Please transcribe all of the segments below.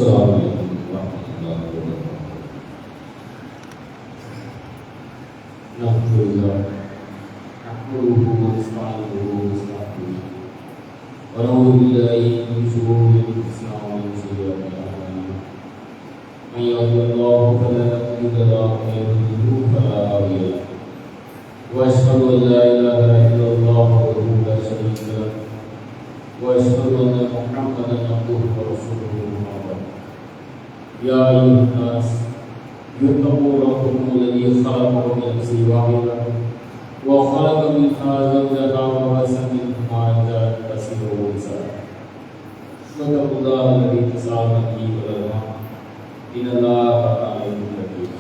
السلام عليكم ورحمة الله وبركاته. نحمده ونستعينه ونستغفره ونعوذ بالله من شرور أنفسنا ومن سيئات أعمالنا. من يهده الله فلا مضل له ومن يضلل فلا هادي له. وأشهد أن لا إله إلا الله وحده لا شريك له وأشهد أن محمدا عبده ورسوله. يا أيها الناس اتقوا ربكم الذي خلقكم من نفس واحدة وخلق منها زوجها وبث منهما رجالا كثيرا ونساء. واتقوا الله الذي تساءلون به والأرحام إن الله كان عليكم رقيبا.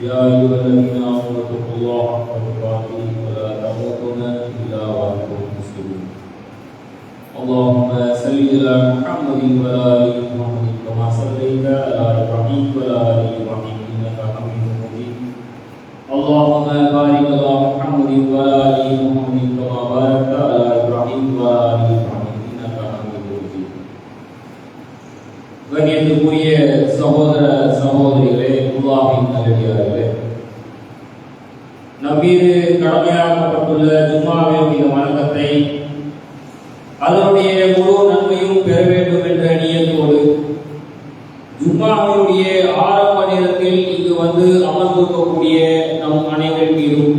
يا أيها الذين آمنوا اتقوا الله حق تقاته ولا تموتن إلا وأنتم مسلمون. اللهم صل على محمد وعلى آل محمد كما صليت على إبراهيم وعلى آل إبراهيم إنك حميد مجيد. اللهم بارك على محمد وعلى آل محمد كما باركت على إبراهيم وعلى آل إبراهيم إنك حميد مجيد. கண்ணியத்துக்குரிய சகோதர சகோதரிகளே, அல்லாஹ்வின் நல்லடியார்களே, நம்மீது கடமையாக்கப்பட்டுள்ள ஜும்மாவின் வணக்கத்தை அதனுடைய முழு நன்மையும் பெற வேண்டும் என்ற நியத்தோடு ஜும்மாவுடைய ஆரம்ப நேரத்தில் இங்கு வந்து அமர்ந்திருக்கக்கூடிய நம் அனைவர் மீதும்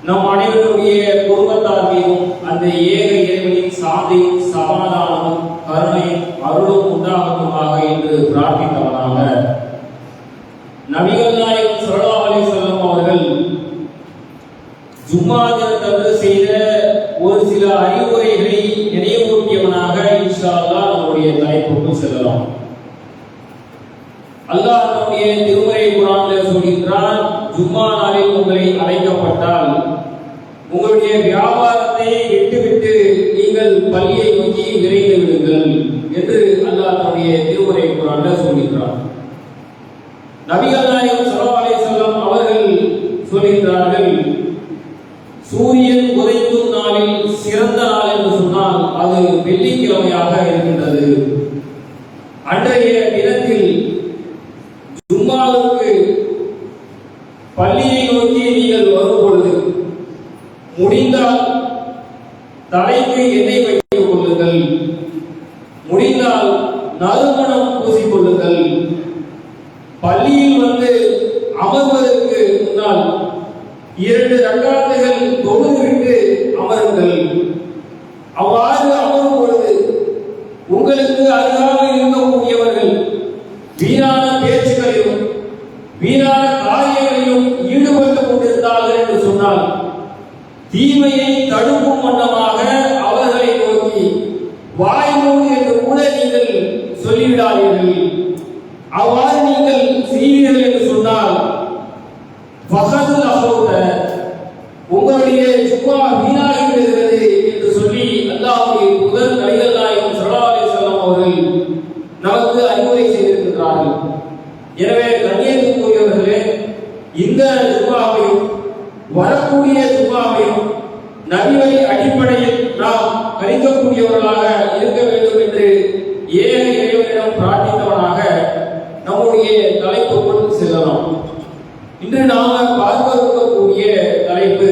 நம் அனைவருடைய குடும்பத்தார் மீதும் அந்த ஏக இறைவனின் சாந்தியும் சமாதானமும் கருணையும் அருளும் உண்டாகட்டுமாக என்று பிரார்த்தித்தவனாக நபிகள் நாயகம் ஸல்லல்லாஹு அலைஹி வஸல்லம் அவர்கள் ஜும்மா தினத்தன்று செய்த ஒரு சில அறிவுரைகளை நினைவூட்டியவனாக இன்ஷா அல்லாஹ் நம்முடைய தலைப்புக்கு செல்லலாம். அல்லாஹ் நம்முடைய திருமறை குர்ஆனிலே சொல்கிறான், ஜும்மா நாளில் உங்களை அழைக்கப்பட்டால் உங்களுடைய வியாபாரத்தை விட்டுவிட்டு நீங்கள் பள்ளியை நோக்கி விரைந்து விடுங்கள் என்று அல்லாஹ் நம்முடைய திருமறை குர்ஆனிலே சொல்கிறான். நபிகள் நாயகம் ஸல்லல்லாஹு அலைஹி வஸல்லம் அவர்கள் சொல்கிறார்கள், சூரியன் உதைக்கும் நாளில் சிறந்த நாள் என்று சொன்னால் அது வெள்ளிக்கிழமையாக இருக்கின்றது. அன்றைய தினத்தில் ஜும்மாவுக்கு பள்ளியை நோக்கி நீங்கள் வரும் பொழுது முடிந்தால் தலைக்கு எண்ணெய் வைத்துக் கொள்ளுங்கள், முடிந்தால் நறுமணம் பூசிக்கொள்ளுங்கள். பள்ளியில் வந்து அமர்வதற்கு முன்னால் 2 ரக்காத்துகள் தொழுதுவிட்டு அமருங்கள். அவ்வாறு அமரும் பொழுது உங்களுக்கு அருகாமல் இருக்கக்கூடியவர்கள் வீணான பேச்சுகளிலும் வீணான காரியங்களிலும் ஈடுபட்டுக் கொண்டிருந்தார்கள் என்று சொன்னால் தீமையை தடுக்கும் வண்ணமாக அவர்களை நோக்கி வாய் மூடு என்று கூட நீங்கள் சொல்லிவிடாதீர்கள். அவ்வாறு நீங்கள் செய்வீர்கள் என்று சொன்னால் உங்களுடைய ஜும்மா வீணாகி விடுகிறது என்று சொல்லி அல்லாஹ்வுடைய தூதர் நபிகள் நாயகம் ஸல்லல்லாஹு அலைஹி வஸல்லம் அவர்கள் நமக்கு அறிவுரை செய்திருக்கிறார்கள். எனவே கண்ணியத்துக்குரியவர்களே, இந்த ஜும்மாவையும் வரக்கூடிய ஜும்மாவையும் நபிவழி அடிப்படையில் நாம் கணிக்கக்கூடியவர்களாக இருக்க வேண்டும் என்று ஏக இறைவனிடம் பிரார்த்தித்தவனாக நம்முடைய தலைப்புக்குள் செல்லலாம். இன்று நாம் பார்க்க இருக்கக்கூடிய தலைப்பு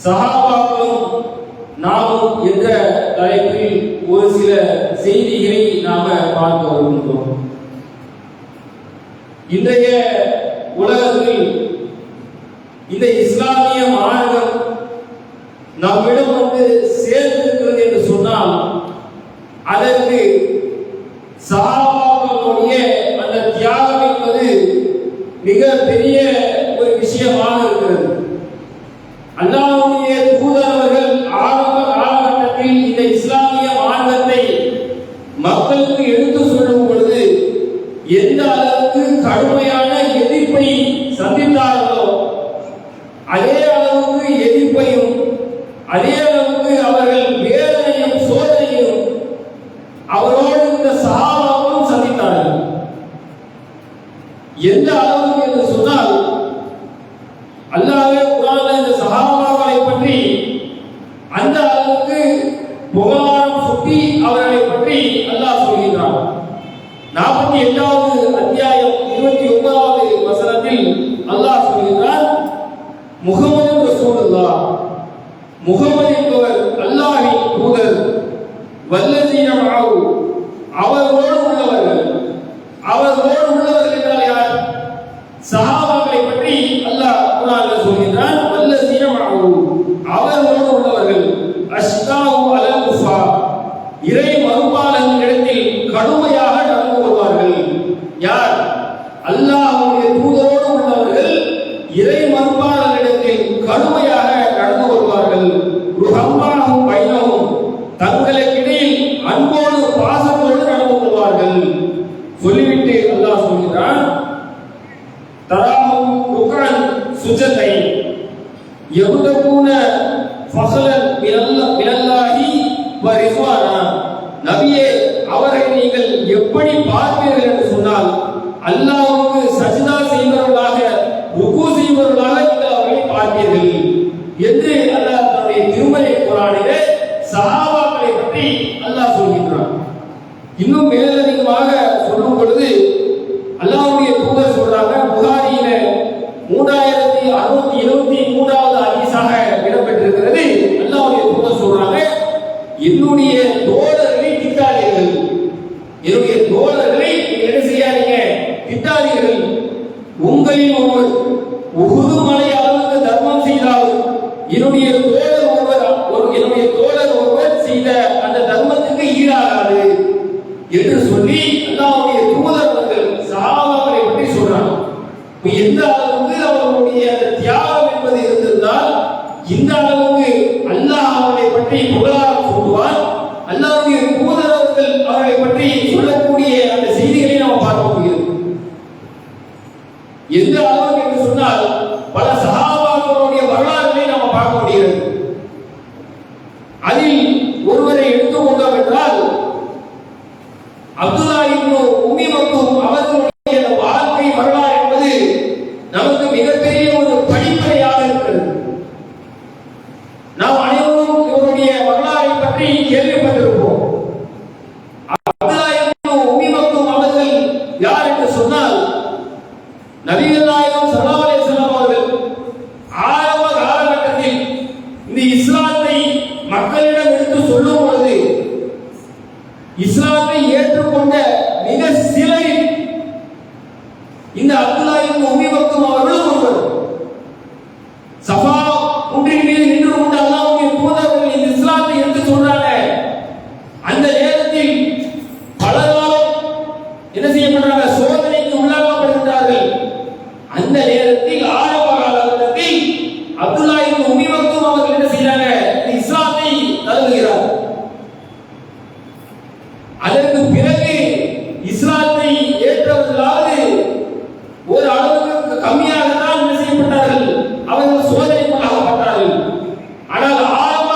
சஹாபாக்களும் நாமும் என்ற தலைப்பில் ஒரு சில செய்திகளை நாம பார்க்க வருகின்றோம். இன்றைய உலகத்தில் இந்த இஸ்லாமிய மார்க்கம் நம்மிடம் வந்து சேர்ந்திருக்கிறது என்று சொன்னால் அதற்கு சஹாபாக்களுடைய அந்த தியாகம் என்பது மிக பெரிய ஒரு விஷயமாக இருக்கிறது. அல்லாஹ்வுடைய தூதர் அவர்கள் ஆரம்ப காலகட்டத்தில் இந்த இஸ்லாமிய மார்க்கத்தை மக்களுக்கு எடுத்து சொல்லும் பொழுது எந்த அளவுக்கு கடுமையான எதிர்ப்பை சந்தித்தார்களோ அதே அளவுக்கு எதிர்ப்பையும் அதே அளவுக்கு அவர்கள் வேதனையும் சோதனையும் அவரோடு இந்த சஹாபாக்களும் சந்தித்தார்கள். எந்த அளவுக்கு என்று சொன்னால் அல்லாஹ்வே குர்ஆன்ல இந்த சஹாபாக்களை பற்றி அந்த அளவுக்கு புகழாரம் சுட்டி அவர்களை பற்றி அல்லாஹ் சொல்கிறான். அல்லாஹ்வுடைய தூதரோடு உள்ளவர்கள் இறை மறுப்பாளர்களிடத்தில் கடுமையாக நடந்து கொள்வார்கள். ருஹம்மாஹும் பைனஹும், தங்களுக்கிடையில் அன்போடு பாசத்தோடு நடந்து கொள்வார்கள். சொல்லிவிட்டு அல்லாஹ் சொல்கிறான், தராஹும் ருக்அன் சுஜதை யப்தகூன ஃபஸலன் மினல்லாஹி வ ரிஸ்வானா. நபியே, அவரை நீங்கள் எப்படி பார்ப்பீர்கள் என்று சொன்னால், அல்லாஹ்வுக்கு சஜ்தா செய்பவர்களாக, ருக்கு செய்பவர்களாக நீங்கள் அவரை பார்ப்பீர்கள் என்று அல்லாஹ் தன்னுடைய திருமறை குர்ஆனிலே சஹாபாக்களை பற்றி அல்லாஹ் சொல்கிறான். இன்னும் மேலதிகமாக சொல்லும் பொழுது அல்லாஹ்வுடைய தூதர் சொல்றாங்க, புகாரியில 3673வது ஹதீஸாக இடம்பெற்றிருக்கிறது. அல்லாஹ்வுடைய தூதர் சொல்றாங்க, என்னுடைய தோழர்களை திட்டாதீர்கள், என்னுடைய தோழர்களை என்ன செய்யாதீங்க, திட்டாதீர்கள். உங்களில் ஒருவர் உஹுது மலை அளவுக்கு தர்மம் செய்தாலும் என்னுடைய தோழர் ஒருவர் செய்த அந்த தர்மத்துக்கு ஈடாகாது என்று சொல்லி அல்லாஹ்வுடைய தூதர் அவர்கள் சஹாபாக்களை பற்றி சொல்றாங்க. எந்த அளவுக்கு அவர்களுடைய தியாகம் என்பது இருந்திருந்தால் இந்த அளவுக்கு அல்லாஹ் அவர்களை பற்றி புகழாரம் சொல்லுவார். அல்லாஹ்வுடைய தூதர் அவர்கள் அவர்களை பற்றி சொல்லக்கூடிய அந்த செய்திகளை நாம் பார்க்க முடியும். எந்த அளவுக்கு என்று சொன்னால் பல சஹாபாக்களுடைய வரலாறுகளை நாம் பார்க்க முடிகிறது. அதில் ஒருவரை எடுத்துக்கொண்டோம் என்றால் அப்துல்லா இப்னு உம்மி மக்தூம் அவர்களுடைய வாழ்க்கை வரலாறு என்பது நமக்கு மிகப்பெரிய ஒரு படிப்பனையாக இருக்கிறது. நாம் அனைவரும் இவருடைய வரலாறை பற்றி கேள்விப்பட்டிருப்போம். அப்துல்லா இப்னு உம்மி மக்தூம் அவர்கள் யார் என்று சொன்னால், நபிகள் நாயகம் ஸல்லல்லாஹு அலைஹி வஸல்லம் அவர்கள் ஆரம்ப காலகட்டத்தில் இந்த இஸ்லாத்தை மக்களிடம் எடுத்து சொல்லும் பொழுது இஸ்லாத்தை ஏற்றுக்கொண்ட மிக சிலரில் இந்த அப்துல்லா இப்னு உம்மி மக்தூம் அவர்களும் ஒருவர். சஃபா குன்றின் மீது நின்று கொண்டு அல்லாஹ்வுடைய தூதர்கள் இந்த இஸ்லாத்தை எடுத்து சொல்றாங்க. அந்த நேரத்தில் பலராலும் என்ன செய்யப்படுறாங்க, சோதனைக்கு உள்ளாக்கப்படுகிறார்கள். அந்த நேரத்தில் ஆரம்ப காலகட்டத்தில் அப்துல்லா இப்னு உம்மி மக்தூம் அவர்கள் என்ன செய்யறாங்க, இஸ்லாத்தை தழுவுகிறார். அதற்கு பிறகு இஸ்லாத்தை ஏற்றவர்களாவது ஒரு அளவுக்கு கம்மியாக தான் என்ன செய்யப்பட்டார்கள், அவர்கள் சோதனைக்குள்ளாக்கப்பட்டார்கள். ஆனால் ஆரம்ப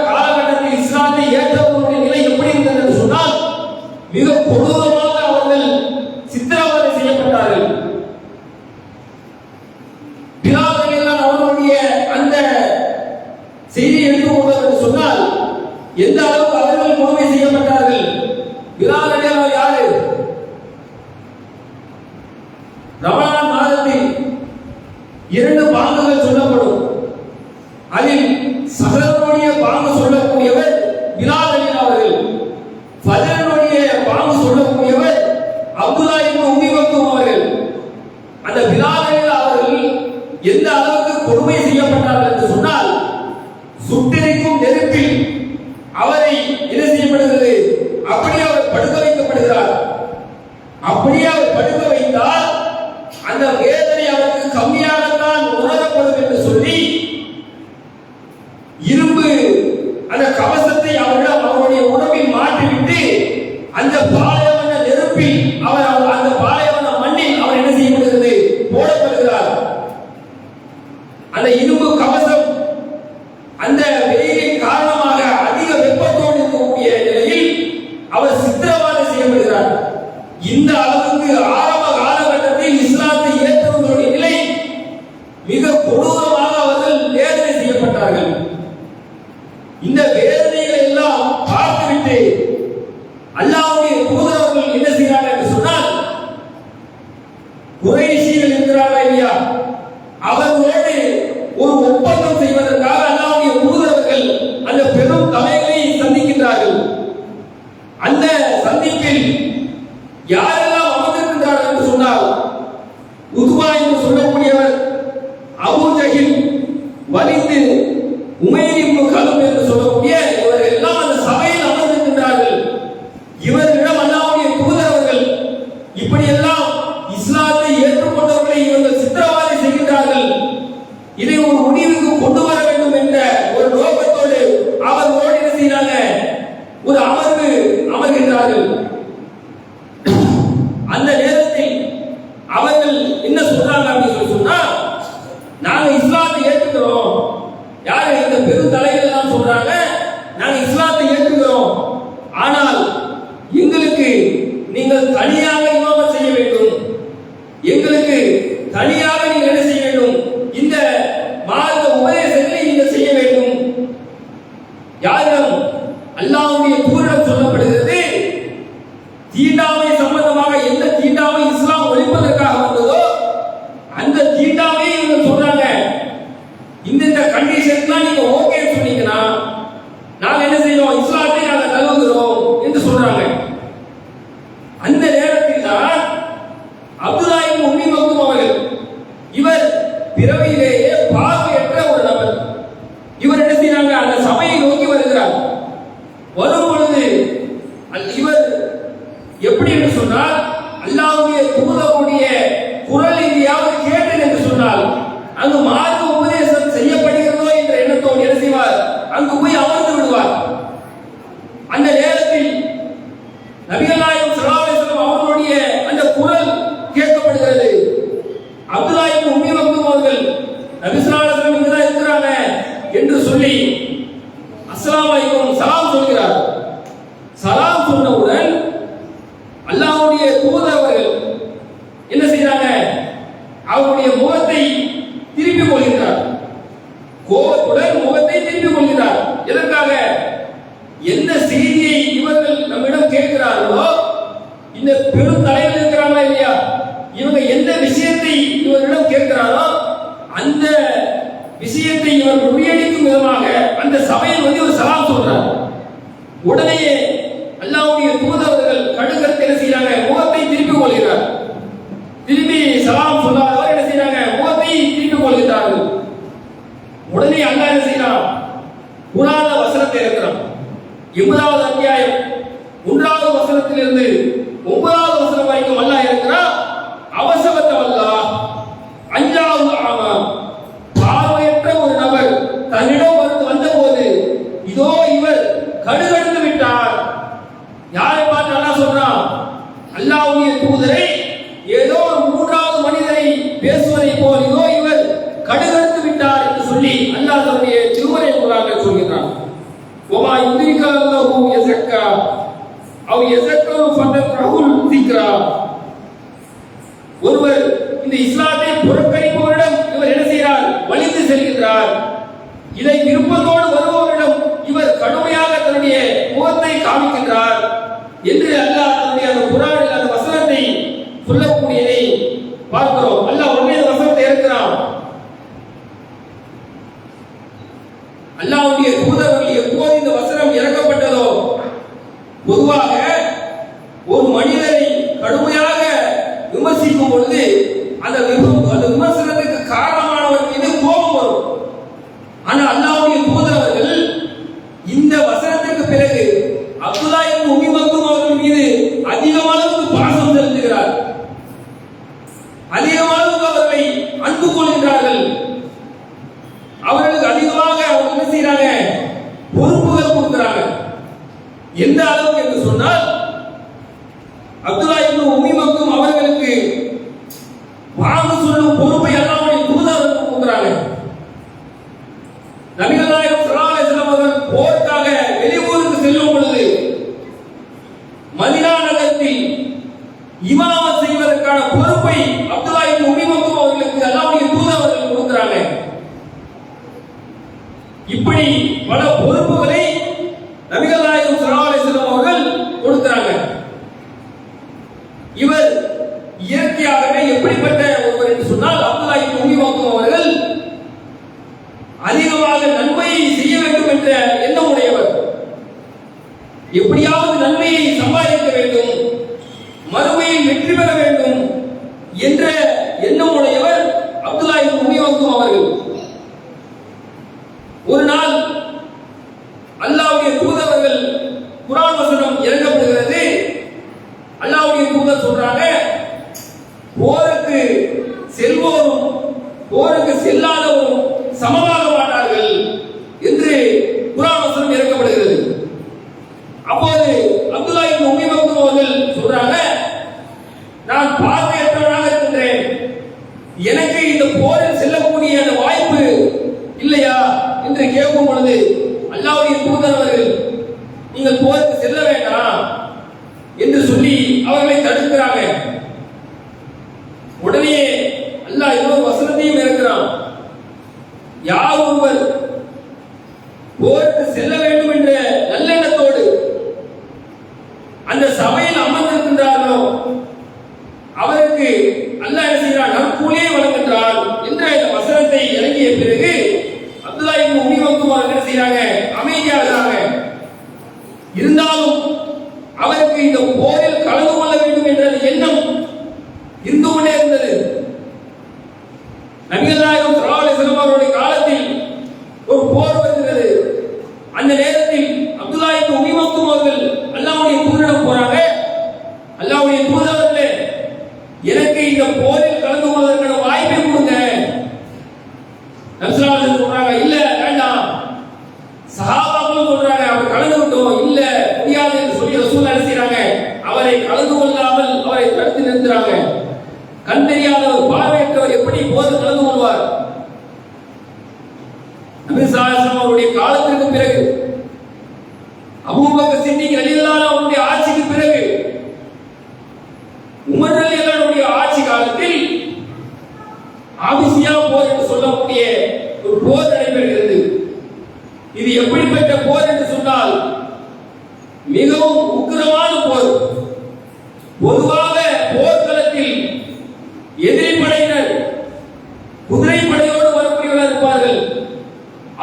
காலகட்டத்தில் இஸ்லாத்தை ஏற்றவர்களுடைய நிலை எப்படி இருந்தது என்று சொன்னால் மிக கொடூரமாக அவர்கள் சித்திரவதை செய்யப்பட்டார்கள். பிலால் அவர்களுடைய அந்த செய்தியை எடுத்துக்கொண்டோம் என்று சொன்னால் எந்த அளவுக்கு அவர்கள் கொடுமை செய்யப்பட்டார்கள். பிலால் யாரு? ரமலான் மாதத்தில் 2 பாங்குகள் சொல்லப்படும். அதில் சஹருடைய பாங்கு சொல்லக்கூடியவர் பிலால் அவர்கள், ஃபஜ்ருடைய பாங்கு சொல்லக்கூடியவர் அப்துல்லா இப்னு உம்மி மக்தூம் அவர்கள். அந்த பிலால் அவர்கள் எந்த அளவுக்கு கொடுமை செய்யப்பட்டார்கள் என்று சொன்னால், சுட்டெரிக்கும் நெருப்பில் அவரை என்ன செய்யப்படுகிறது, அப்படியே அவர் படுக்க வைக்கப்படுகிறார். அப்படியே அவர் படுக்க வைத்தால் அந்த வேதனை அவருக்கு கம்மியாகத்தான் உணரப்படும் என்று சொல்லி இரும்பு அந்த கவசத்தை அவருடைய உடம்பில் மாற்றிவிட்டு அந்த பாலைவன நெருப்பில் அவர் அந்த பாலைவன மண்ணில் அவர் என்ன செய்யப்படுகிறது, போடப்படுகிறார். அந்த இரும்பு கவசம் அந்த வெயிலின் காரணமாக அதிக வெப்பத்தோடு இருக்கக்கூடிய நிலையில் அவர் சித்திரவதை செய்யப்படுகிறார். இந்த அளவுக்கு ஆரம்ப காலகட்டத்தில் இஸ்லாத்தை ஏற்றவர்களுடைய நிலை மிக கொடூரமாக அவர்கள் வேதனை செய்யப்பட்டார்கள். இந்த வேதனைகளை எல்லாம் பார்த்துவிட்டு அல்லாஹ்வுடைய தூதர்கள் என்ன செய்கிறார்கள் என்று சொன்னால், குறைஷிகள் இருக்கிறார்கள் இல்லையா, அவர்களோடு ஒரு ஒப்பந்தம் செய்வதற்காக அல்லாஹ்வுடைய தூதர்கள் அந்த பெரும் தலைகளை சந்திக்கின்றார்கள். அந்த சந்திப்பில் யாரெல்லாம் அமர்ந்திருக்கிறார்கள் என்று சொன்னால், உத்பா என்று சொல்லக்கூடியவர், அபூ ஜஹில், வலித், உமைர் இப்னு கலப் என்று சொல்லக்கூடிய இவர்கள் எல்லாம் அந்த சபையில் அமர்ந்திருக்கிறார்கள். இவர்களிடம் அல்லாஹ்வுடைய தூதர்கள் இப்படியெல்லாம் இஸ்லாத்தை ஏற்றுக்கொண்டவர்களை இவர்கள் சித்திரவதை செய்கின்றார்கள். இதை ஒரு முடிவுக்கு கொண்டு வர வேண்டும் என்ற ஒரு நோக்கத்தோடு அவர்களோடு என்ன செய்யறாங்க, ஒரு அமர்வு அமர்கின்றார்கள். அந்த நேரத்தில் அவர்கள் என்ன சொல்றாங்க அப்படின்னு சொன்னா, நாங்க இஸ்லாத்தை ஏற்றுக்கிறோம். யாரு? இந்த பெரும் தலைவர்கள் எல்லாம் சொல்றாங்க, நாங்க இஸ்லாத்தை ஏற்றுக்கிறோம், ஆனால் எங்களுக்கு நீங்கள் தனியாக இமாமத் செய்ய வேண்டும், எங்களுக்கு தனியாக நீங்கள் என்ன செய்ய வேண்டும், இந்த மார்க்க உபதேசங்களை நீங்கள் செய்ய வேண்டும். யாரிடம்? அல்லாஹ்வுடைய தூதரிடம் சொல்லப்படுகிறது. தீண்டாமை சம்பந்தமாக எந்த தீண்டாமை இஸ்லாம் ஒழிப்பதற்காக வந்ததோ அந்த தீண்டாமை இவங்க சொல்றாங்க, இந்த கண்டிஷன்லாம் நீங்க ஓகே சொன்னீங்கன்னா நாங்க என்ன செய்யறோம், இஸ்லாத்தை நாங்க தழுவுகிறோம் என்று சொல்றாங்க. அந்த நேரத்தில் தான் அப்துல்லா இப்னு உம்மி மக்தூம் அவர்கள், இவர் பிறவியிலேயே பார்வையற்ற ஒரு நபர், இவர் என்ன செய்யறாங்க, அந்த சபையை நோக்கி வருகிறார். வரும் பொழுது இவர் எப்படி என்று சொன்னால், அல்லாஹ்வுடைய தூதருடைய குரல் எங்கேயாவது கேட்டேன் என்று சொன்னால் அங்கு மார்க்க உபதேசம் செய்யப்படுகிறதோ என்ற எண்ணத்தோடு என்ன செய்வார், அங்கு போய் அமர்ந்து விடுவார். அந்த நேரத்தில் நபிகள் நாயகம் ஸல்லல்லாஹு அலைஹி வஸல்லம் அவர்களுடைய அந்த குரல் கேட்கப்படுகிறது. அப்துல்லா இப்னு உம்மி மக்தூம் அவர்கள் நபி ஸல்லல்லாஹு அலைஹி வஸல்லம் இங்கதான் இருக்கிறாங்க என்று சொல்லி அஸ்ஸலாமு அலைக்கும் சலாம் சொல்கிறார். சலாம் சொன்னவுடன் அல்லாஹ்வுடைய தூதர் அவர்கள் என்ன செய்றாங்க, அவருடைய முகத்தை திருப்பிக் கொள்கிறார். கோபத்துடன் முகத்தை திருப்பிக் கொள்கிறார். எதற்காக? எந்த செய்தியை இவர்கள் நம்மிடம் கேட்கிறார்களோ, இந்த பெரும் தலைவர் இருக்கிறாங்களா இல்லையா, இவங்க எந்த விஷயத்தை இவர்களிடம் கேட்கிறாரோ அந்த விஷயத்தை இவர் முறியடிக்கும் விதமாக அந்த சபையில் வந்து ஒரு சலாம் சொல்றார். உடனே அல்லாஹ்வுடைய தூதர்கள் கடுகத்தை என்ன செய்யறாங்க, முகத்தை திருப்பிக் கொள்கிறார். திரும்பி சலாம் சொல்லாதவர் என்ன செய்யறாங்க, முகத்தை திருப்பிக் கொள்கிறார்கள். உடனே அல்லாஹ் என்ன செய்யறான், குர்ஆன்ல வசனத்தை இருக்கிறான். 80வது அத்தியாயம் 1வது வசனத்திலிருந்து 9வது வசனம் வரைக்கும் அல்லாஹ் இருக்கிறான். அவசவத்த அல்லாஹ் அஞ்சாவது ஆமா, பார்வையற்ற ஒரு நபர் தன்னிடம் வந்தபோது இதோ இவர் கடுகடுத்து விட்டார். யாரை பார்த்து அல்லாஹ் சொல்றான், அல்லாஹ்வுடைய தூதரை ஏதோ ஒரு 3வது மனிதரை பேசுவதை போல் இதோ இவர் கடுகடுத்து விட்டார் என்று சொல்லி அல்லாஹ் தன்னுடைய திருமறை குர்ஆனில் சொல்கிறான். وما يدرك انه يزكى او يذكر فتنفعه الذكرى. ஒருவர் இந்த இஸ்லாத்தை புறக்கணிப்பவரிடம் இவர் என்ன செய்கிறார், வலிந்து செல்கிறார். இதை விருப்பத்தோடு வருபவரிடம் இவர் கடுமையாக தன்னுடைய முகத்தை காமிக்கின்றார் என்று அல்லாஹ் தன்னுடைய அந்த குர்ஆனில் அந்த வசனத்தை சொல்லக்கூடியதை பார்க்கிறோம். அல்லாஹ் உடனே அந்த வசனத்தை இருக்கிறான். அல்லாஹ்வுடைய தூதர்கள் எப்போது இந்த வசனம் இறக்கப்பட்டதோ, பொதுவாக ஒரு மனிதரை கடுமையாக விமர்சிக்கும் பொழுது அந்த விமர்சனத்துக்கு காரணமானவர் மீது கோபம் வரும். ஆனால் அல்லாஹ்வுடைய தூதர்கள் இந்த வசனத்திற்கு பிறகு அப்துல்லா இப்னு உம்மி மக்தூம் அவர்கள் மீது அதிகமாக பாசம் செலுத்துகிறார், அதிகமாக அவர்களை அன்பு கொள்கிறார்கள். அவர்களுக்கு அதிகமாக அவங்க என்ன செய்யறாங்க, பொறுப்புகள் கொடுக்கிறாங்க. எந்த அளவுக்கு என்று சொன்னால், அப்துல்லா இப்னு உம்மி மக்தூம் அவர்களுக்கு வாங்க சொல்லும் பொறுப்பை அல்லாஹ்வுடைய தூதருக்கு கொடுக்கிறாங்க. நபிகள் நாயகம் ஸல்லல்லாஹு அலைஹி வஸல்லம் அவர்கள் போருக்காக வெளியூருக்கு செல்லும் பொழுது மதீனா நகரத்தில் இமாமத் செய்வதற்கான பொறுப்பை அப்துல்லா இப்னு உம்மி மக்தூம் அவர்களுக்கு அல்லாஹ்வுடைய தூதர் அவர்கள் கொடுக்கிறாங்க. இப்படி பல பொறுப்புகளை நபிகள் நாயகம் ஸல்லல்லாஹு அலைஹி வஸல்லம் அவர்கள் கொடுக்கிறாங்க. இவர் இயற்கையாகவே எப்படிப்பட்ட ஒருவர் என்று சொன்னால், அப்துல்லா இப்னு உம்மி மக்தூம் அவர்கள் அதிகமாக நன்மையை செய்ய வேண்டும் என்ற எண்ணம் உடையவர். எப்படியாவது நன்மையை சம்பாதிக்க வேண்டும், மறுமையில் வெற்றி பெற வேண்டும் என்ற எண்ணம் உடையவர் அப்துல்லா இப்னு உம்மி மக்தூம் அவர்கள். ஒரு நாள் அல்லாஹ்வுடைய தூதர்கள் குர்ஆன் வசனம் இறங்கப்படுகிறது. அல்லாஹ்வுடைய தூதர் சொல்றாங்க, போருக்கு செல்வோரும் போருக்கு செல்லாதவரும் சமமாக மாட்டார்கள் என்று குர்ஆன் வசனம் இறக்கப்படுகிறது. அப்போது அப்துல்லா இப்னு உம்மி மக்தூம் அவர்கள் சொல்றாங்க, நான் பார்வையற்றவனாக இருக்கின்றேன், எனக்கு இந்த போரில் செல்லக்கூடிய அந்த வாய்ப்பு இல்லையா என்று கேட்கும் பொழுது அல்லாஹ்வுடைய தூதர் அவர்கள் நீங்கள் போருக்கு செல்ல வேண்டாம் என்று சொல்லி அவர்களை தடுக்கிறாங்க. உடனே அல்லாஹ் இன்னொரு வசனத்தையும் இறக்கிறான், யார் ஒருவர் போருக்கு செல்ல வேண்டும் என்ற நல்லெண்ணத்தோடு அந்த சபையில் அமர்ந்திருக்கின்றார்களோ அவருக்கு அல்லாஹ் என்ன செய்கிறான், நற்கூலியை வழங்குகின்றான் என்ற இந்த வசனத்தை இறங்கிய பிறகு அப்துல்லா இப்னு உம்மி மக்தூம் அவர்கள் என்ன செய்றாங்க, அமைதியாகிறாங்க. இருந்தாலும் அவருக்கு இந்த போரில் கலந்து கொள்ள வேண்டும் என்ற எண்ணம் இருந்து கொண்டே இருந்தது. நபிகள் நாயகம் ஸல்லல்லாஹு அலைஹி வஸல்லம் அவருடைய காலத்தில் ஒரு போர் வருகிறது. அந்த நேரத்தில் அப்துல்லா இப்னு உம்மி மக்தூம் அவர்கள் அல்லாஹ்வுடைய தூதரிடம் போறாங்க, அல்லாஹ்வுடைய தூதரே, எனக்கு இந்த போரில் கலந்து கொள்வதற்கான வாய்ப்பை கொடுங்க. நபி ஸல்லல்லாஹு அலைஹி வஸல்லம் சொல்றாங்க, இல்ல வேண்டாம். சஹாபாக்கள் சொல்றாங்க, அவர் கலந்துட்டோம், இல்ல முடியாது என்று சொல்லி ரசூலுல்லாஹ் என்ன செய்றாங்க, அவரை கலந்து கொள்ளாமல் அவரை தடுத்து நிறுத்துறாங்க. கண் தெரியாதவர், பார்வையற்றவர் எப்படி போரில் கலந்து கொள்வார்? நபி ஸல்லல்லாஹு அலைஹி வஸல்லம் அவருடைய காலத்திற்கு பிறகு அபூபக்கர் சித்திக் ரலியல்லாஹு அன்ஹு அவருடைய ஆட்சிக்கு பிறகு உமர் ரலியல்லாஹு அன்ஹுடைய ஆட்சி காலத்தில் ஆபிசியா போர் என்று சொல்லக்கூடிய ஒரு போர் நடைபெறுகிறது. இது எப்படிப்பட்ட போர் என்று சொன்னால் மிகவும் உக்கிரமான போர். பொதுவாக போர்க்களத்தில் எதிரி படையினர் குதிரை படையோடு வரக்கூடியவர்களாக இருப்பார்கள்,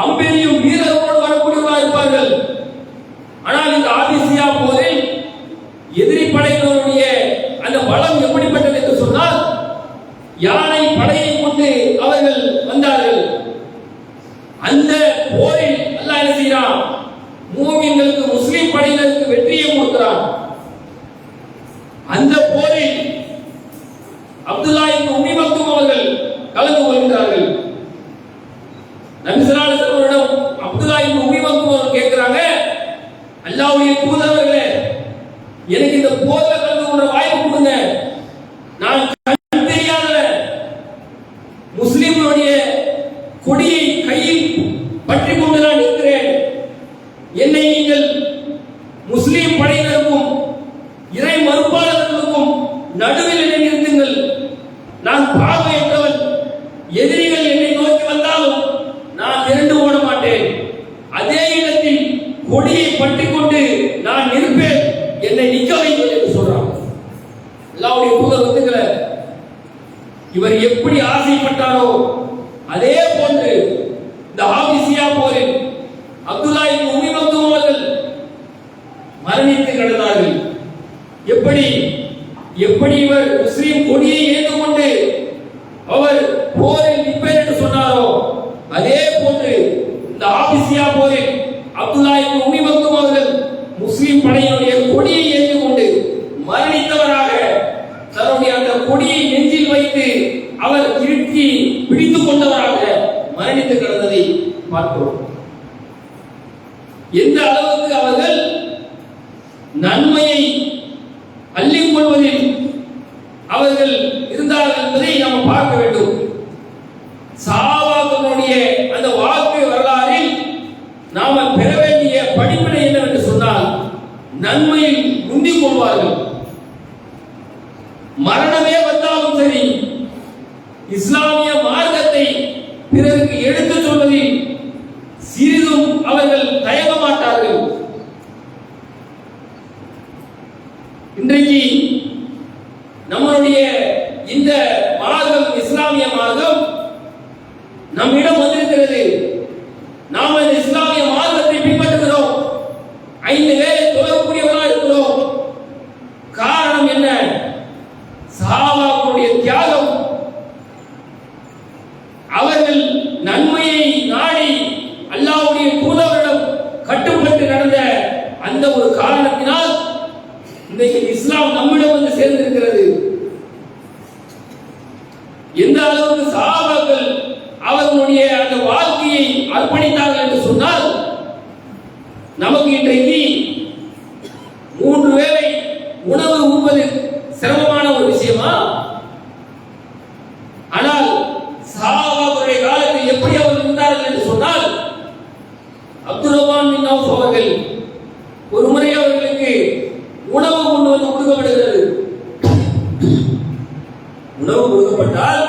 அம்பெரியும் வீரர்களோடு வரக்கூடியவர்களாக இருப்பார்கள். ஆனால் இந்த ஆபிசியா போரில் எதிரி படையினருடைய அந்த பலம் எப்படிப்பட்டது என்று சொன்னால் யானை படையை கொண்டு அவர்கள் வந்தார்கள். அந்த போரில் அல்லாஹ் என்ன செய்கிறான், மூமின்களுக்கு முஸ்லிம் படையினருக்கு வெற்றியை கொடுக்கிறான். அந்த போரில் அப்துல்லா இப்னு உம்மி மக்தூம் அவர்கள் கலந்து கொள்கிறார்கள். நபி ஸல்லல்லாஹு அலைஹி வஸல்லம் அப்துல்லா இப்னு உம்மி மக்தூம் அவர்கள் கேட்கிறாங்க, அல்லாஹ்வுடைய தூதரே, எனக்கு இந்த போர்ல கலந்து கொள்ள வாய்ப்பு கொடுங்க. நான் கண் தெரியாதவன், முஸ்லிம்களுடைய கொடியை கையில் பற்றி கொண்டு நான் இருக்கிறேன். என்னை நீங்கள் முஸ்லிம் படையினருக்கும் இறை மறுப்பாளர்களுக்கும் நடுவில் என்னை நிறுத்துங்கள். நான் பார்வையற்றவன், எதிரிகள் என்னை நோக்கி வந்தாலும் நான் இரண்டு ஓட மாட்டேன். அதே இடத்தில் கொடியை பற்றி கொண்டு நான் நிற்பேன், என்னை நிற்க வைங்கள் என்று சொல்றான். அல்லாஹ்வுடைய தூதர் வந்துக்கல, இவர் எப்படி ஆசைப்பட்டாரோ அதே போன்று இந்த ஆபிசியா போரில் அப்துல்லா இப்னு உம்மி மக்தூம் அவர்கள் மரணித்து கிடந்தார்கள். எப்படி இவர் முஸ்லிம் கொடியை ஏற்றுக்கொண்டு அவர் போரில் நிற்பேன் என்று சொன்னாரோ அதே போன்று இந்த ஆபிசியா போரில் அப்துல்லா இப்னு உம்மி மக்தூம் அவர்கள் முஸ்லிம் படையினுடைய கொடியை ஏற்றுக்கொண்டு மரணித்தவராக தன்னுடைய அந்த கொடியை நெஞ்சில் வைத்து அவர் இறுக்கி பிடித்துக் கொண்டவராக மரணித்து கிடந்ததை பார்க்கிறோம். எந்த அளவுக்கு அவர்கள் நன்மையை அள்ளிக் கொள்வதில் அவர்கள் இருந்தார்கள் என்பதை நாம் பார்க்க வேண்டும். சஹாபாக்களுடைய அந்த வாழ்க்கை வரலாறில் நாம பெற வேண்டிய படிப்பினை என்னவென்று சொன்னால், நன்மையில் முந்திக் கொள்வார்கள். மரணமே வந்தாலும் சரி, இஸ்லாமிய மார்க்கத்தை பிறருக்கு எடுத்துச் சொல்வதில் சிறிதும் அவர்கள் தயங்க மாட்டார்கள். இன்றைக்கு நம்மளுடைய இந்த மார்க்கம், இஸ்லாமிய மார்க்கம் நம்மிடம் வந்திருக்கிறது. நாம் இந்த இஸ்லாமிய மார்க்கத்தை பின்பற்றுகிறோம், 5 வேளை தொழக்கூடியவர்களாக இருக்கிறோம். காரணம் என்ன? சஹாபாக்களுடைய தியாகம். அவர்கள் நன்மையை நாடி அல்லாஹ்வுடைய தூதரிடம் கட்டுப்பட்டு நடந்த அந்த ஒரு காரணத்தினால் இன்றைக்கு இஸ்லாம் நம்மிடம் வந்து சேர்ந்திருக்கிறது. எந்த அளவுக்கு சஹாபாக்கள் அவர்களுடைய அந்த வாழ்க்கையை அர்ப்பணித்தார்கள் என்று சொன்னால், நமக்கு இன்றைக்கு 3 வேளை உணவு உண்பது சிரமமான ஒரு விஷயமா? ஆனால் சஹாபாக்களுடைய காலத்தில் எப்படி அவர்கள் இருந்தார்கள் என்று சொன்னால், அப்துல் ரஹ்மான் பின் அவுஃப் அவர்கள் ஒரு முறை அவர்களுக்கு உணவு கொண்டு வந்து கொடுக்கப்படுகிறது. உணவு கொடுக்கப்பட்டால்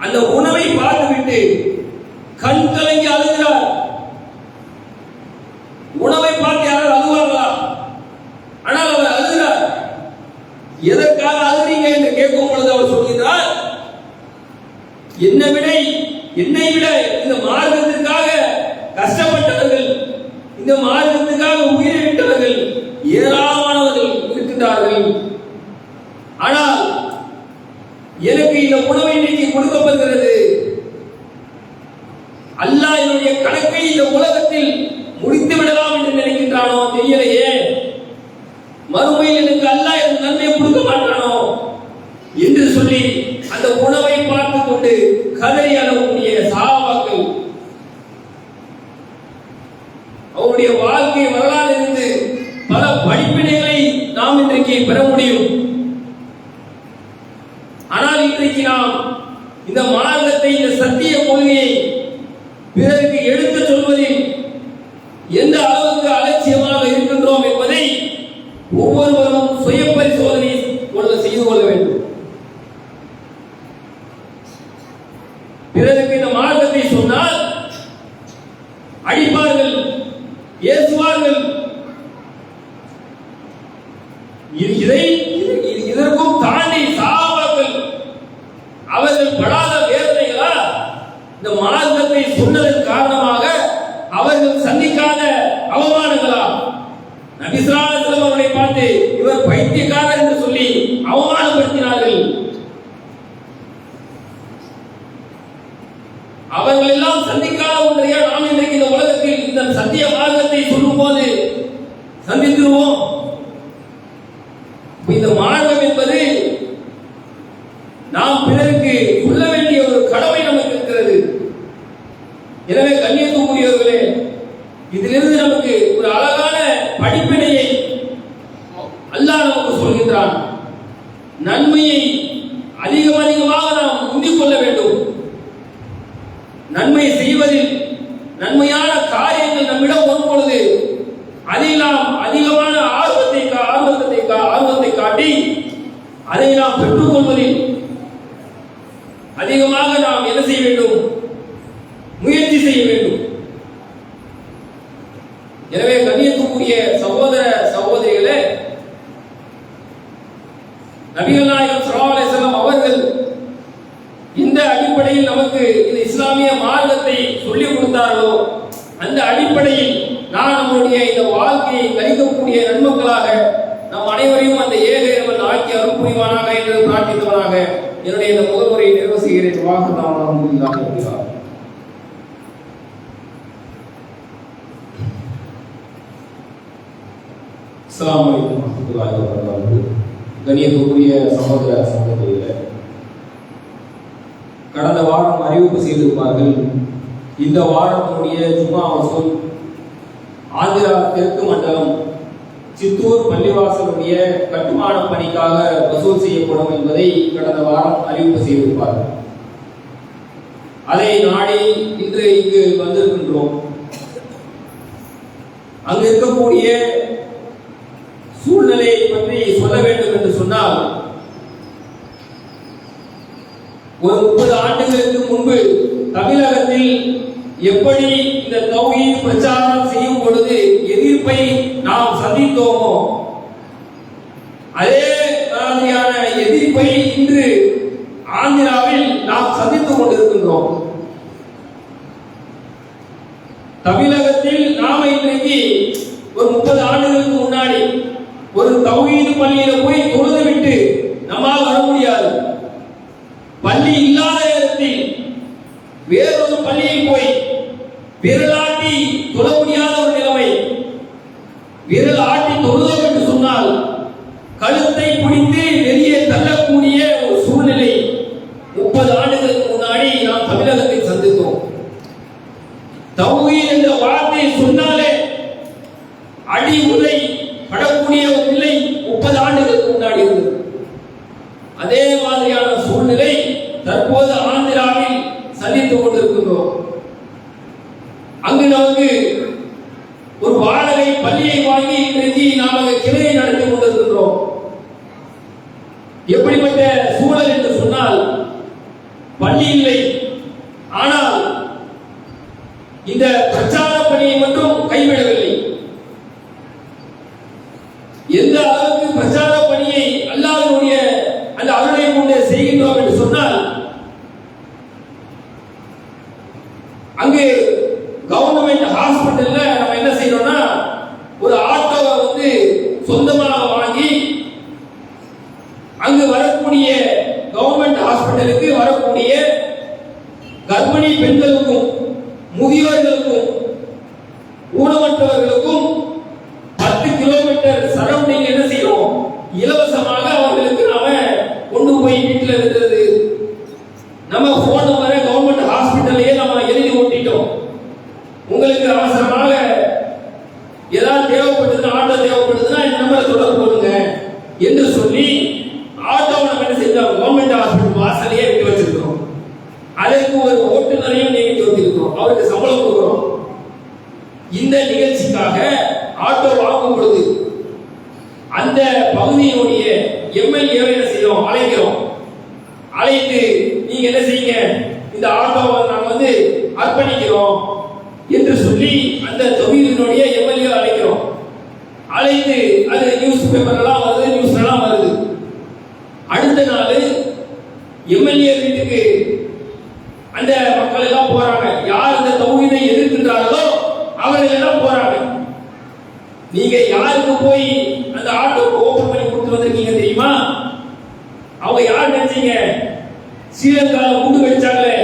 அந்த உணவை பார்த்துவிட்டு கண் கலங்கி அழுகிறார். உணவை பார்த்து யாரும் அழுவார்களா? ஆனால் அவர் அழுகிறார். எதற்காக அழுகிறீங்க என்று கேட்கும் பொழுது அவர் சொல்கிறார், என்னை விட இந்த மார்க்கத்திற்காக கஷ்டப்பட்டவர்கள், இந்த மார்க்கத்துக்காக உயிரை விட்டவர்கள் ஏராளமானவர்கள் இருக்கின்றார்கள். ஆனால் எனக்கு இந்த உணவை இன்னைக்கு கொடுக்கப்படுகிறது. அல்லாஹ் என்னுடைய கணக்கை இந்த உலகத்தில் முடித்து விடலாம் என்று நினைக்கின்றானோ தெரியலையே, மறுமையில் எனக்கு அல்லாஹ் எனக்கு நன்மை கொடுக்க மாட்டானோ என்று சொல்லி அந்த உணவை பார்த்துக் கொண்டு கதறி அழக்கூடிய சஹாபாக்கள், அவருடைய வாழ்க்கை வரலாறு இருந்து பல படிப்பினைகளை நாம் இன்றைக்கு பெற முடியும். ஆனால் இன்றைக்கு நாம் இந்த மார்க்கத்தை, இந்த சத்திய கொள்கையை பிறருக்கு எடுத்து சொல்வதில் எந்த அளவுக்கு அலட்சியமாக இருக்கின்றோம் என்பதை ஒவ்வொருவரும் சுய பரிசோதனை செய்து கொள்ள வேண்டும். பிறருக்கு இந்த மார்க்கத்தை சொன்னால் அடிப்பார்கள், ஏசுவார்கள். இதற்கும் தாண்டி சஹாபாக்கள் அவர்கள் படாத வேதனைகளா? இந்த மார்க்கத்தை சொன்னதன் காரணமாக அவர்கள் சந்திக்காத அவமானங்களா? நபி ஸல்லல்லாஹு அலைஹி வஸல்லம் அவர்களை பார்த்து இவர் பைத்தியக்காரர் என்று சொல்லி அவமானப்படுத்தினார்கள். அவர்கள் எல்லாம் சந்திக்காத ஒன்றையா நாம் இன்றைக்கு இந்த உலகத்தில் இந்த சத்திய மார்க்கத்தை சொல்லும் போது சந்தித்துருவோம். இந்த மார்க்கம் என்பது நாம் பிறருக்கு சொல்ல வேண்டிய ஒரு கடமை நமக்கு இருக்கிறது. எனவே கண்ணியத்துக்குரியவர்களே, இதிலிருந்து நமக்கு ஒரு அழகான படிப்பினையை அல்லாஹ் நமக்கு சொல்கின்றான். நன்மையை அதிகமாக நாம் முந்திக் கொள்ள வேண்டும். நன்மை செய்வதில் நன்மையான காரியங்கள் நம்மிடம் வரும் பொழுது அதில் நாம் அதிகமான ஆர்வத்தை காட்டி அதை நாம் பெற்றுக் கொள்வதில் அதிகமாக நாம் என்ன செய்ய வேண்டும்? முயற்சி செய்ய வேண்டும். எனவே கண்ணியத்துக்குரிய சகோதர சகோதரிகளே, நபிகள் நாயகம் ஸல்லல்லாஹு அலைஹி வஸல்லம் அவர்கள் இந்த அடிப்படையில் நமக்கு இந்த இஸ்லாமிய மார்க்கத்தை சொல்லிக் கொடுத்தார்களோ, அந்த அடிப்படையில் நான் நம்முடைய இந்த வாழ்க்கையை கழிக்கக்கூடிய நன்மக்களாக நம் அனைவரையும் அந்த ஏக இறைவன் ஆக்கி அருள் புரிவானாக என்று பிரார்த்தித்தவனாக என்னுடைய இந்த முகவுரையை நிறைவு செய்கிறேன். அஸ்ஸலாமு அலைக்கும் வரஹ்மத்துல்லாஹி வபரகாத்துஹு. கண்ணியத்துக்குரிய சகோதர சகோதரிகளே, கடந்த வாரம் அறிவிப்பு செய்திருப்பார்கள். இந்த வாரத்தினுடைய ஜும்மா வசூல் ஆந்திரா தெற்கு மண்டலம் சித்தூர் பள்ளிவாசலுடைய கட்டுமான பணிக்காக வசூல் செய்யப்படும் என்பதை கடந்த வாரம் அறிவிப்பு செய்திருப்பார்கள். அதை நாடி இன்று இங்கு வந்திருக்கின்றோம். அங்கு இருக்கக்கூடிய சூழ்நிலையை பற்றி சொல்ல வேண்டும் என்று சொன்னால், ஒரு 30 ஆண்டுகளுக்கு முன்பு தமிழகத்தில் எப்படி இந்த தௌஹீத் பிரச்சாரம் செய்யும் பொழுது எதிர்ப்பை நாம் சந்தித்தோமோ, அதே மாதிரியான எதிர்ப்பை இன்று ஆந்திராவில் நாம் சந்தித்துக் கொண்டிருக்கின்றோம். தமிழகத்தில் நாம இன்றைக்கு ஒரு 30 ஆண்டுகளுக்கு முன்னாடி ஒரு தௌஹீத் பள்ளியில போய் தொழுது விட்டு நம்மால் வர முடியாது. பள்ளி இல்லாத நேரத்தில் வேறொரு பள்ளியில் போய் விரலாட்டி தொழ முடியாத ஒரு நிலைமை. விரல் ஆட்டி தொழுதோம் என்று சொன்னால் கழுத்தை பிடித்து வெளியே தள்ளக்கூடிய ஒரு சூழ்நிலை சூழ்நிலை தற்போது ஆந்திராவில் சந்தித்துக் கொண்டிருக்கின்றோம். அங்கு நமக்கு ஒரு வாடகை பள்ளியை வாங்கி இன்றைக்கு நாம் கிளையை நடத்தி கொண்டிருக்கின்றோம். எப்படிப்பட்ட சூழல் என்று சொன்னால், பள்ளி இல்லை, ஆனால் இந்த பிரச்சார பணியை மட்டும் கைவிடவில்லை. எந்த அளவுக்கு பிரச்சார பணியை அல்லாஹ்வுடைய அந்த அருளை கொண்டு செய்கின்றோம் என்று சொன்னால், அங்கு கவர்மெண்ட் ஹாஸ்பிட்டல்ல நம்ம என்ன செய்யறோம்னா, ஒரு ஆட்டோவை வந்து சொந்தமாக வாங்கி அங்கு வரக்கூடிய கவர்மெண்ட் ஹாஸ்பிட்டலுக்கு வரக்கூடிய கர்ப்பிணி பெண்களுக்கும் முதியோர்களுக்கும் ஊனமற்றவர்களுக்கும் 10 கிலோமீட்டர் சரௌண்டிங் என்ன செய்யறோம், இலவசமாக அவர்களுக்கு நாம கொண்டு போய் வீட்டில் இருக்கிறது. நம்ம போன் நம்பரை கவர்மெண்ட் ஹாஸ்பிட்டல்லையே நம்ம எழுதி ஓட்டிட்டோம். உங்களுக்கு அவசரமாக ஏதாவது தேவைப்பட்டதுன்னா, ஆட்டோ தேவைப்பட்டதுன்னா இந்த நம்பரை தொடர்பு கொள்ளுங்க என்று சொல்லி ஆட்டோவை நம்ம என்ன செஞ்சோம், கவர்மெண்ட் ஹாஸ்பிட்டல் வாசலையே விட்டு வச்சிருக்கிறோம். அதற்கு ஒரு ஓட்டுநரையும் நியமித்து வந்திருக்கிறோம், அவருக்கு சம்பளம் கொடுக்கிறோம். இந்த நிகழ்ச்சிக்காக ஆட்டோ வாங்கும் பொழுது அந்த பகுதியினுடைய எம்எல்ஏவை என்ன செய்யறோம், அழைக்கிறோம். அழைத்து நீங்க என்ன செய்யுங்க, இந்த ஆட்டோவை நாங்க வந்து அர்ப்பணிக்கிறோம் என்று சொல்லி அந்த தொகுதியினுடைய எம்எல்ஏ அழைக்கிறோம். அழைத்து அது நியூஸ் பேப்பர்லாம் வருது, நியூஸ்லாம் வருது. அடுத்த நாள் எம்எல்ஏ வீட்டுக்கு அந்த மக்கள் எல்லாம் போறாங்க. யார் அந்த தௌஹீதை எதிர்க்கின்றார்களோ அவர்கள் எல்லாம் போறாங்க. நீங்க யாருக்கு போய் அந்த ஆட்டோ ஓபன் பண்ணி கொடுத்து வந்திருக்கீங்க தெரியுமா? அவங்க யார் நினைச்சீங்க? ஸ்ரீலங்கால குண்டு வெடிச்சாங்களே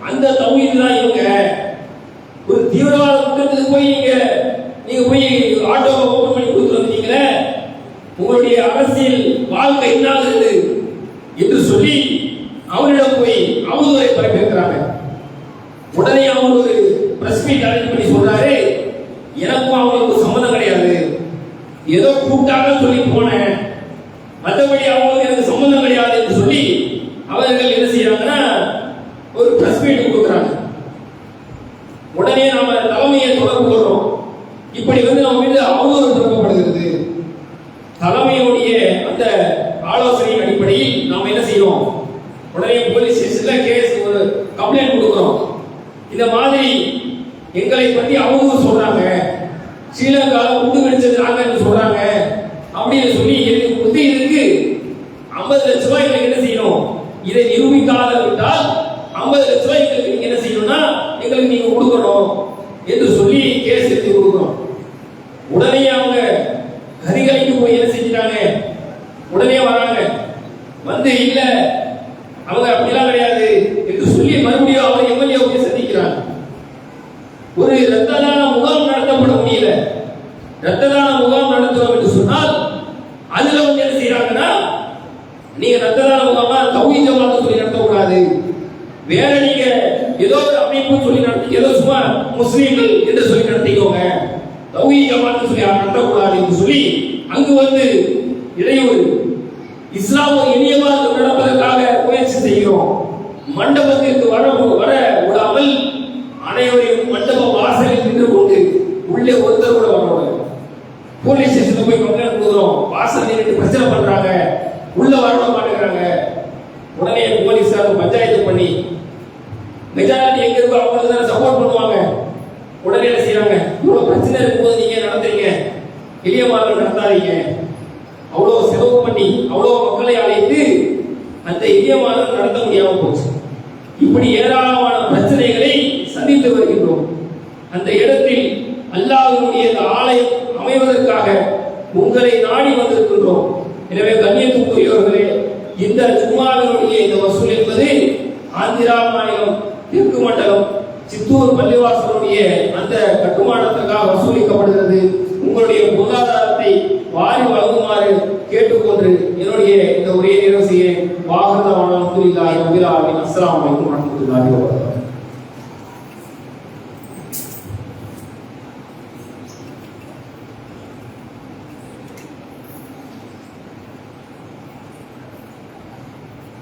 அந்த தௌஹீது தான் இவங்க. ஒரு தீவிரவாத கூட்டத்துக்கு போய் நீங்க போய் ஆட்டோ ஓபன் பண்ணி கொடுத்து வந்தீங்களே, உங்களுடைய அரசியல் வாழ்க்கை என்ன ஆகுது என்று சொல்லி அவரிடம் போய் அவதூறை பரப்பியிருக்கிறாங்க. உடனே அவர் ஒரு பிரஸ் மீட் அரேஞ்ச் பண்ணி சொல்றாரு, எனக்கும் அவங்களுக்கு சம்மந்தம் கிடையாது, ஏதோ கூட்டாக சொல்லி போனேன், மற்றபடி அவங்களுக்கு எனக்கு சம்மந்தம் கிடையாது என்று சொல்லி அவர்கள் என்ன செய்யறாங்கன்னா ஒரு பிரஸ் மீட் கொடுக்குறாங்க. உடனே நாம தலைமையை தொடர்பு கொள்றோம். இப்படி வந்து நம்ம மீது அவதூறு பரப்பப்படுகிறது. தலைமையுடைய அந்த ஆலோசனையின் அடிப்படையில் நாம் என்ன செய்யறோம், உடனே போலீஸ் ஸ்டேஷன்ல கேஸ் ஒரு கம்ப்ளைண்ட் கொடுக்கிறோம். இந்த மாதிரி எங்களை பத்தி அவதூறு சொல்றாங்க, ஸ்ரீலங்கால குண்டு வெடிச்சது நாங்க சொல்றாங்க அப்படின்னு சொல்லி எழுதி கொடுத்து இதுக்கு 50 லட்சம் ரூபாய் எங்களுக்கு என்ன செய்யணும், இதை நிரூபிக்காத விட்டால் 50 லட்சம் ரூபாய் எங்களுக்கு நீங்க என்ன செய்யணும்னா எங்களுக்கு நீங்க கொடுக்கணும் என்று சொல்லி கேஸ் எழுதி கொடுக்கிறோம். உடனே அவங்க கரிகலைக்கு போய் என்ன செஞ்சிட்டாங்க, உடனே வராங்க. வந்து இல்ல அவங்க அப்படிலாம் கிடையாது என்று சொல்லி மறுபடியும் அவர் எம்எல்ஏ போய் சந்திக்கிறாங்க. ஒரு இரத்த தான முகாம் நடத்தப்பட முடியல. இரத்த தான முகாம் நடத்துறோம் என்று சொன்னால் அதுல வந்து என்ன செய்யறாங்கன்னா, நீங்க இரத்த தான முகாமா தௌஹீத் ஜமாத் சொல்லி நடத்தக்கூடாது, வேற நீங்க ஏதோ ஒரு அமைப்பு சொல்லி நடத்தி, ஏதோ சும்மா முஸ்லீம்கள் என்று சொல்லி நடத்திக்கோங்க, தௌஹீத் ஜமாத் சொல்லி நடத்தக்கூடாது என்று சொல்லி அங்கு வந்து இடையூறு. இஸ்லாம் இனியமாக நடப்பதற்காக முயற்சி செய்கிறோம். மண்டபத்திற்கு வர விடாமல் அனைவரையும் மண்டப வாசலில் நின்று கொண்டு உள்ளே ஒருத்தர் கூட வரக்கூடாது. போலீஸ் ஸ்டேஷன்ல போய் கம்ப்ளைண்ட் கொடுக்குறோம், வாசல் நின்று பிரச்சனை பண்றாங்க, உள்ள வரவிட மாட்டேங்கிறாங்க. உடனே போலீஸார் பஞ்சாயத்து பண்ணி மெஜாரிட்டி எங்க இருக்கோ அவங்களுக்கு தானே சப்போர்ட் பண்ணுவாங்க. உடனே என்ன செய்யறாங்க, இவ்வளவு பிரச்சனை இருக்கும்போது நீங்க நடத்துறீங்க, எளிய மாதம் நடத்தாதீங்க, அவ்வளவு செலவு பண்ணி அவ்வளவு மக்களை அழைத்து அந்த எளிய மாதம் நடத்த முடியாம போச்சு. இப்படி ஏராளமான பிரச்சனைகளை சந்தித்து வருகின்றோம். அந்த இடத்தில் அல்லாஹ்வுடைய ஆலயம் அமைவதற்காக உங்களை நாடி வந்திருக்கின்றோம். எனவே கண்ணியத்துக்குரியவர்களே, இந்த ஜும்மாவினுடைய இந்த வசூல் என்பது ஆந்திரா மாநிலம் தெற்கு மண்டலம் சித்தூர் பள்ளிவாசலுடைய அந்த கட்டுமானத்திற்காக வசூலிக்கப்படுகிறது. உங்களுடைய பொருளாதாரத்தை வாரி வழங்குமாறு கேட்டுக்கொண்டு என்னுடைய இந்த உரையை நிறைவு செய்ய வாகனமான அஸ்ஸலாமு அலைக்கும் வரஹ்மத்துல்லாஹி வபரகாத்துஹு.